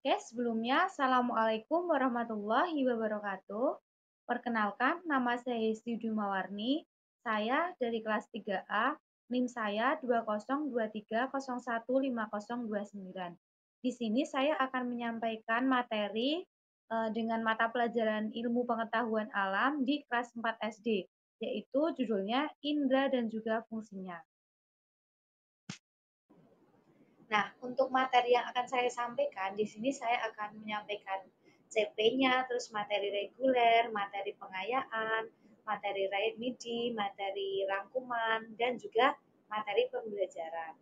Oke, sebelumnya Assalamualaikum warahmatullahi wabarakatuh. Perkenalkan, nama saya Siti Mawarni. Saya dari kelas 3A, NIM saya 2023015029. Di sini saya akan menyampaikan materi dengan mata pelajaran ilmu pengetahuan alam di kelas 4 SD, yaitu judulnya Indra dan juga fungsinya. Nah, untuk materi yang akan saya sampaikan, di sini saya akan menyampaikan CP-nya, terus materi reguler, materi pengayaan, materi remedi, materi rangkuman, dan juga materi pembelajaran.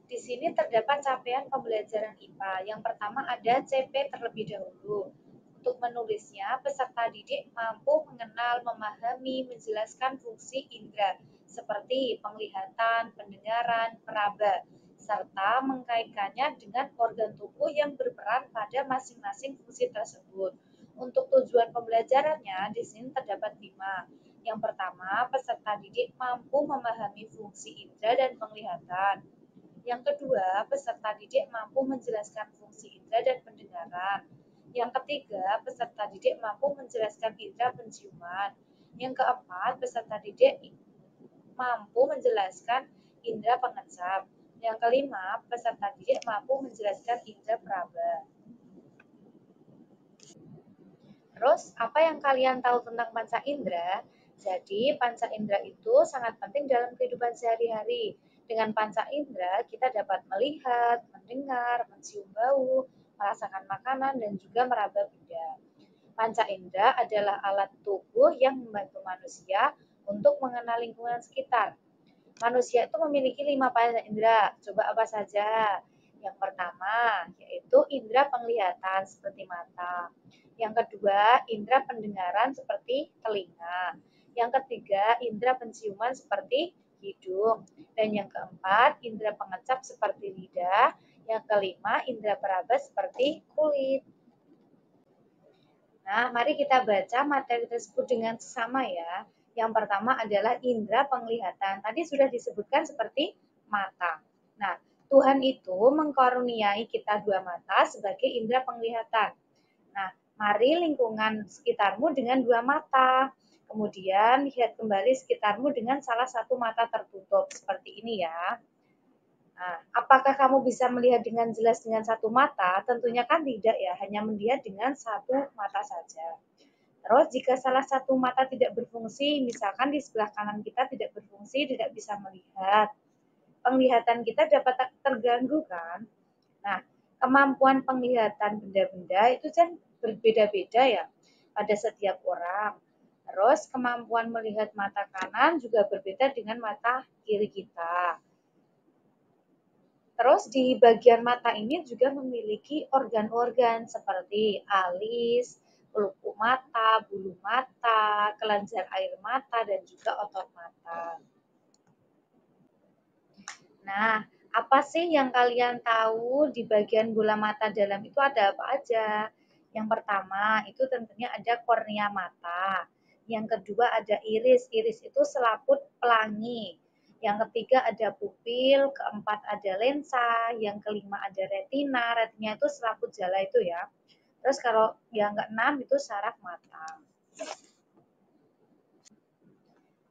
Di sini terdapat capaian pembelajaran IPA. Yang pertama ada CP terlebih dahulu. Untuk menulisnya, peserta didik mampu mengenal, memahami, menjelaskan fungsi indera seperti penglihatan, pendengaran, peraba, serta mengkaitkannya dengan organ tubuh yang berperan pada masing-masing fungsi tersebut. Untuk tujuan pembelajarannya, di sini terdapat 5. Yang pertama, peserta didik mampu memahami fungsi indera dan penglihatan. Yang kedua, peserta didik mampu menjelaskan fungsi indera dan pendengaran. Yang ketiga, peserta didik mampu menjelaskan indera penciuman. Yang keempat, peserta didik mampu menjelaskan indera pengecap. Yang kelima, peserta didik mampu menjelaskan indera peraba. Terus, apa yang kalian tahu tentang panca indera? Jadi, panca indera itu sangat penting dalam kehidupan sehari-hari. Dengan panca indera, kita dapat melihat, mendengar, mencium bau, merasakan makanan, dan juga meraba benda. Panca indera adalah alat tubuh yang membantu manusia untuk mengenal lingkungan sekitar. Manusia itu memiliki 5 panca indera. Coba apa saja? Yang pertama, yaitu indera penglihatan seperti mata. Yang kedua, indera pendengaran seperti telinga. Yang ketiga, indera penciuman seperti hidung. Dan yang keempat, indera pengecap seperti lidah. Yang kelima, indera peraba seperti kulit. Nah, mari kita baca materi tersebut dengan sesama ya. Yang pertama adalah indera penglihatan. Tadi sudah disebutkan seperti mata. Nah, Tuhan itu mengkaruniai kita 2 mata sebagai indera penglihatan. Nah, mari lingkungan sekitarmu dengan 2 mata. Kemudian lihat kembali sekitarmu dengan salah satu mata tertutup. Seperti ini ya. Nah, apakah kamu bisa melihat dengan jelas dengan satu mata? Tentunya kan tidak ya, hanya melihat dengan satu mata saja. Terus jika salah satu mata tidak berfungsi, misalkan di sebelah kanan kita tidak berfungsi, tidak bisa melihat, penglihatan kita dapat terganggu kan? Nah, kemampuan penglihatan benda-benda itu kan berbeda-beda ya pada setiap orang. Terus kemampuan melihat mata kanan juga berbeda dengan mata kiri kita. Terus di bagian mata ini juga memiliki organ-organ seperti alis, pelupuk mata, bulu mata, kelenjar air mata, dan juga otot mata. Nah, apa sih yang kalian tahu di bagian bola mata dalam itu ada apa aja? Yang pertama, itu tentunya ada kornea mata. Yang kedua ada iris. Iris itu selaput pelangi. Yang ketiga ada pupil, keempat ada lensa, yang kelima ada retina. Retina itu selaput jala itu ya. Terus kalau yang keenam itu saraf mata.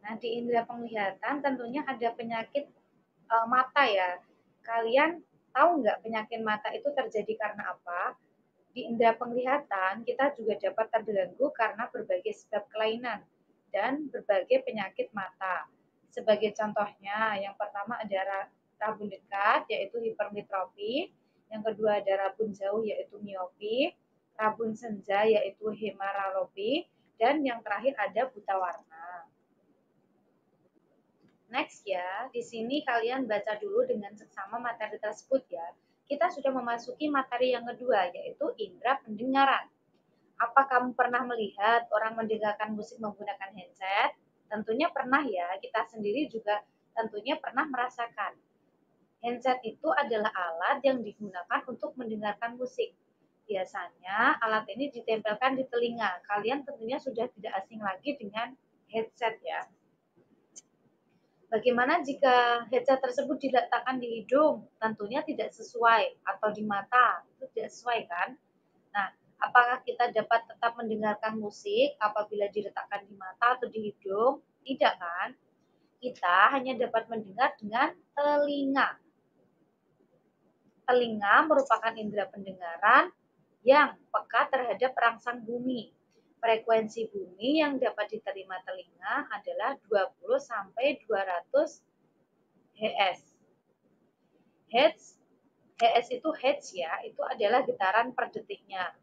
Nah, di indera penglihatan tentunya ada penyakit mata ya. Kalian tahu nggak penyakit mata itu terjadi karena apa? Di indera penglihatan kita juga dapat terganggu karena berbagai sebab kelainan dan berbagai penyakit mata. Sebagai contohnya, yang pertama ada rabun dekat yaitu hipermetropi, yang kedua ada rabun jauh yaitu miopi, rabun senja yaitu hemeralopi, dan yang terakhir ada buta warna. Next ya, di sini kalian baca dulu dengan seksama materi tersebut ya. Kita sudah memasuki materi yang kedua, yaitu indera pendengaran. Apa kamu pernah melihat orang mendengarkan musik menggunakan headset? Tentunya pernah ya, kita sendiri juga tentunya pernah merasakan. Headset itu adalah alat yang digunakan untuk mendengarkan musik. Biasanya alat ini ditempelkan di telinga. Kalian tentunya sudah tidak asing lagi dengan headset ya. Bagaimana jika headset tersebut diletakkan di hidung? Tentunya tidak sesuai, atau di mata, itu tidak sesuai kan? Nah, apakah kita dapat tetap mendengarkan musik apabila diletakkan di mata atau di hidung? Tidak kan? Kita hanya dapat mendengar dengan telinga. Telinga merupakan indera pendengaran yang peka terhadap rangsang bumi. Frekuensi bumi yang dapat diterima telinga adalah 20 sampai 200 Hz. Hz itu Hz ya, itu adalah getaran per detiknya.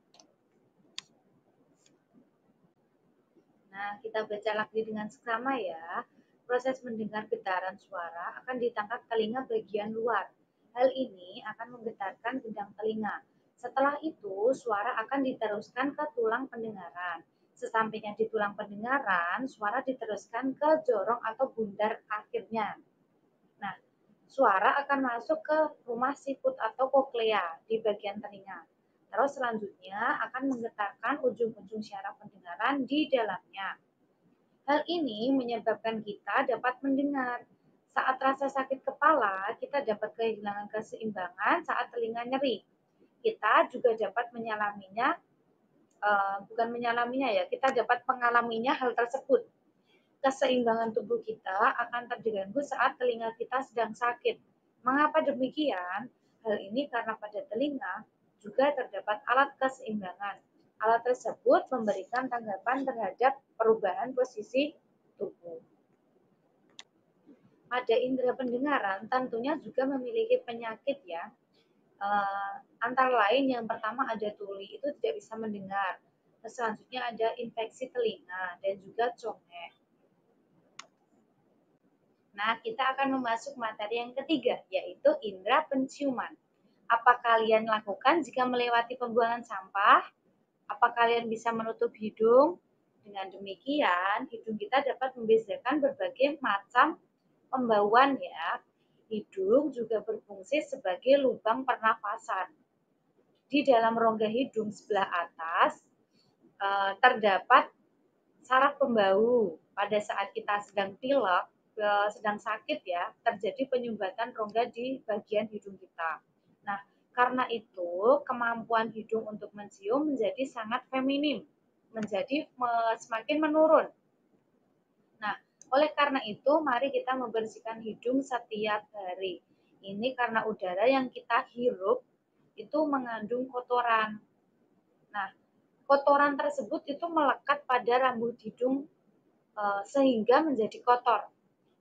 Nah, kita baca lagi dengan seksama ya. Proses mendengar getaran suara akan ditangkap telinga bagian luar. Hal ini akan menggetarkan gendang telinga. Setelah itu, suara akan diteruskan ke tulang pendengaran. Sesampainya di tulang pendengaran, suara diteruskan ke jorong atau bundar akhirnya. Nah, suara akan masuk ke rumah siput atau koklea di bagian telinga. Terus selanjutnya akan menggetarkan ujung-ujung syaraf pendengaran di dalamnya. Hal ini menyebabkan kita dapat mendengar. Saat rasa sakit kepala, kita dapat kehilangan keseimbangan saat telinga nyeri. Kita juga dapat menyalaminya, bukan menyalaminya ya, kita dapat mengalaminya hal tersebut. Keseimbangan tubuh kita akan terganggu saat telinga kita sedang sakit. Mengapa demikian? Hal ini karena pada telinga juga terdapat alat keseimbangan. Alat tersebut memberikan tanggapan terhadap perubahan posisi tubuh. Pada indera pendengaran tentunya juga memiliki penyakit ya. Antara lain yang pertama ada tuli, itu tidak bisa mendengar. Selanjutnya ada infeksi telinga dan juga congek. Nah, kita akan memasuk materi yang ketiga, yaitu indera penciuman. Apa kalian lakukan jika melewati pembuangan sampah? Apa kalian bisa menutup hidung? Dengan demikian, hidung kita dapat membedakan berbagai macam pembauan ya. Hidung juga berfungsi sebagai lubang pernafasan. Di dalam rongga hidung sebelah atas terdapat saraf pembau. Pada saat kita sedang pilek, sedang sakit ya, terjadi penyumbatan rongga di bagian hidung kita. Nah, karena itu kemampuan hidung untuk mencium menjadi sangat feminim, menjadi semakin menurun. Nah, oleh karena itu mari kita membersihkan hidung setiap hari. Ini karena udara yang kita hirup itu mengandung kotoran. Nah, kotoran tersebut itu melekat pada rambut hidung sehingga menjadi kotor.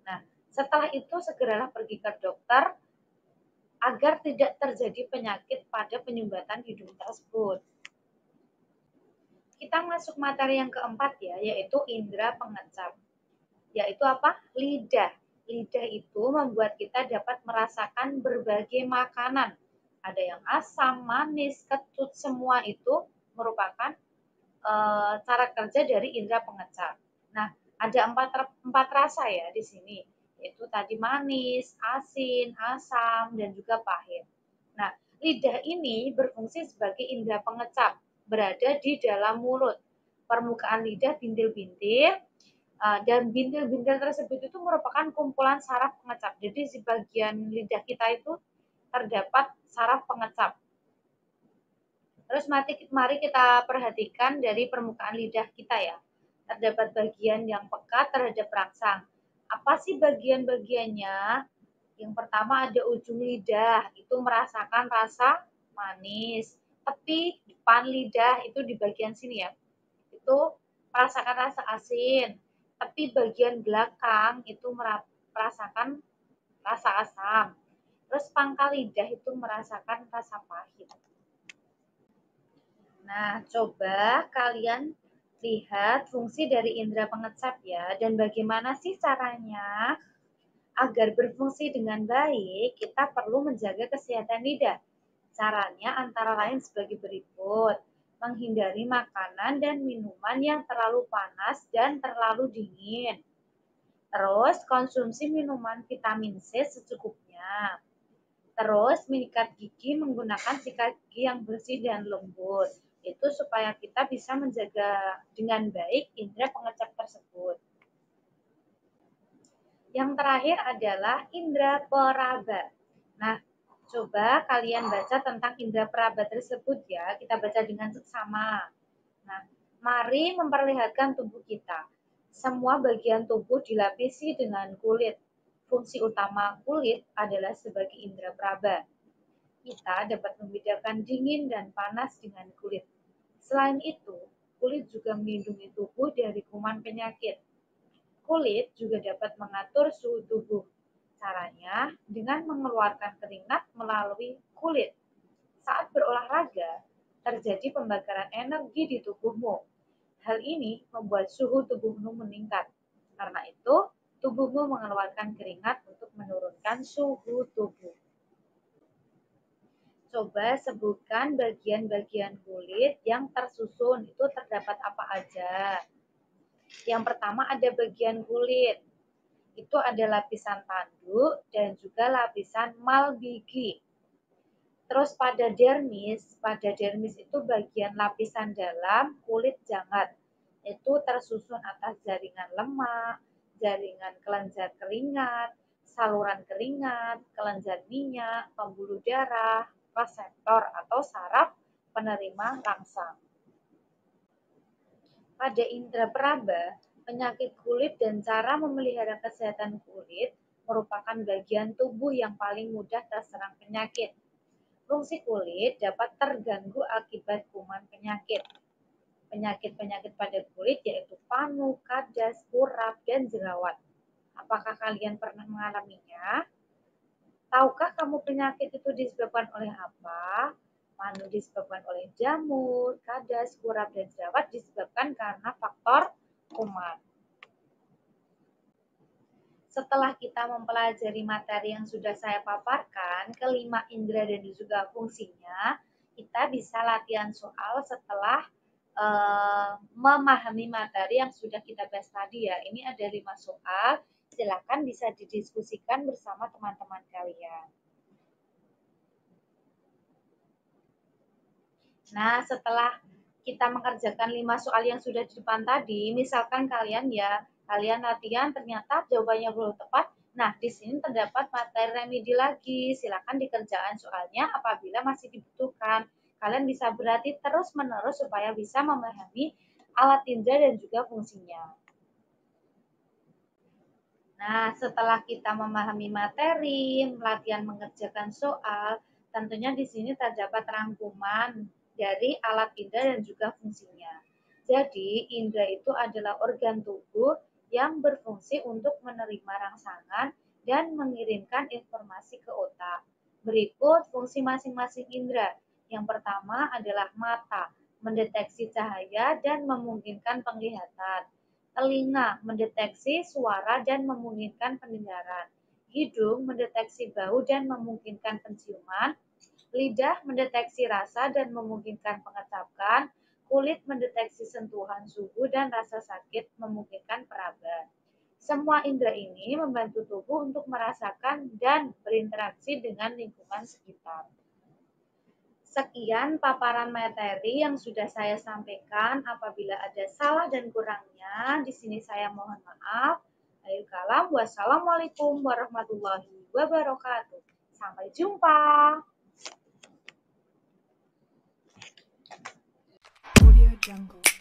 Nah, setelah itu segeralah pergi ke dokter agar tidak terjadi penyakit pada penyumbatan hidung tersebut. Kita masuk materi yang keempat ya, yaitu indera pengecap. Yaitu apa? Lidah. Lidah itu membuat kita dapat merasakan berbagai makanan. Ada yang asam, manis, kecut, semua itu merupakan cara kerja dari indera pengecap. Nah, ada empat rasa ya di sini, yaitu tadi manis, asin, asam, dan juga pahit. Nah, lidah ini berfungsi sebagai indera pengecap, berada di dalam mulut. Permukaan lidah bintil-bintil, dan bintil-bintil tersebut itu merupakan kumpulan saraf pengecap. Jadi di bagian lidah kita itu terdapat saraf pengecap. Terus mari kita perhatikan dari permukaan lidah kita ya. Terdapat bagian yang peka terhadap rangsang. Apa sih bagian-bagiannya? Yang pertama ada ujung lidah, itu merasakan rasa manis. Tepi depan lidah itu di bagian sini ya. Itu merasakan rasa asin. Tepi bagian belakang itu merasakan rasa asam. Terus pangkal lidah itu merasakan rasa pahit. Nah, coba kalian lihat fungsi dari indera pengecap ya, dan bagaimana sih caranya agar berfungsi dengan baik, kita perlu menjaga kesehatan lidah. Caranya antara lain sebagai berikut. Menghindari makanan dan minuman yang terlalu panas dan terlalu dingin. Terus konsumsi minuman vitamin C secukupnya. Terus menyikat gigi menggunakan sikat gigi yang bersih dan lembut. Itu supaya kita bisa menjaga dengan baik indera pengecap tersebut. Yang terakhir adalah indera peraba. Nah, coba kalian baca tentang indera peraba tersebut ya. Kita baca dengan seksama. Nah, mari memperlihatkan tubuh kita. Semua bagian tubuh dilapisi dengan kulit. Fungsi utama kulit adalah sebagai indera peraba. Kita dapat membedakan dingin dan panas dengan kulit. Selain itu, kulit juga melindungi tubuh dari kuman penyakit. Kulit juga dapat mengatur suhu tubuh. Caranya dengan mengeluarkan keringat melalui kulit. Saat berolahraga, terjadi pembakaran energi di tubuhmu. Hal ini membuat suhu tubuhmu meningkat. Karena itu, tubuhmu mengeluarkan keringat untuk menurunkan suhu tubuh. Coba sebutkan bagian-bagian kulit yang tersusun. Itu terdapat apa aja? Yang pertama ada bagian kulit. Itu ada lapisan tanduk dan juga lapisan malbigi. Terus pada dermis itu bagian lapisan dalam kulit jangat. Itu tersusun atas jaringan lemak, jaringan kelenjar keringat, saluran keringat, kelenjar minyak, pembuluh darah, reseptor atau saraf penerima rangsang. Pada indera peraba, penyakit kulit dan cara memelihara kesehatan kulit merupakan bagian tubuh yang paling mudah terserang penyakit. Fungsi kulit dapat terganggu akibat kuman penyakit. Penyakit-penyakit pada kulit yaitu panu, kadas, kurap, dan jerawat. Apakah kalian pernah mengalaminya? Tahukah kamu penyakit itu disebabkan oleh apa? Panu disebabkan oleh jamur, kadas, kurap, dan jerawat disebabkan karena faktor kuman. Setelah kita mempelajari materi yang sudah saya paparkan, kelima indera dan juga fungsinya, kita bisa latihan soal setelah memahami materi yang sudah kita bahas tadi ya. Ini ada 5 soal, silakan bisa didiskusikan bersama teman-teman kalian. Nah, setelah kita mengerjakan 5 soal yang sudah di depan tadi, misalkan kalian latihan ternyata jawabannya belum tepat. Nah, di sini terdapat materi remedi lagi. Silakan dikerjakan soalnya apabila masih dibutuhkan. Kalian bisa berlatih terus-menerus supaya bisa memahami alat indera dan juga fungsinya. Nah, setelah kita memahami materi, latihan mengerjakan soal, tentunya di sini terdapat rangkuman dari alat indera dan juga fungsinya. Jadi, indera itu adalah organ tubuh yang berfungsi untuk menerima rangsangan dan mengirimkan informasi ke otak. Berikut fungsi masing-masing indera. Yang pertama adalah mata, mendeteksi cahaya dan memungkinkan penglihatan. Telinga mendeteksi suara dan memungkinkan pendengaran. Hidung mendeteksi bau dan memungkinkan penciuman. Lidah mendeteksi rasa dan memungkinkan pengecapan. Kulit mendeteksi sentuhan suhu dan rasa sakit memungkinkan peraban. Semua indera ini membantu tubuh untuk merasakan dan berinteraksi dengan lingkungan sekitar. Sekian paparan materi yang sudah saya sampaikan. Apabila ada salah dan kurangnya, di sini saya mohon maaf. Akhir kalam, wassalamualaikum warahmatullahi wabarakatuh. Sampai jumpa. Audio Jungle.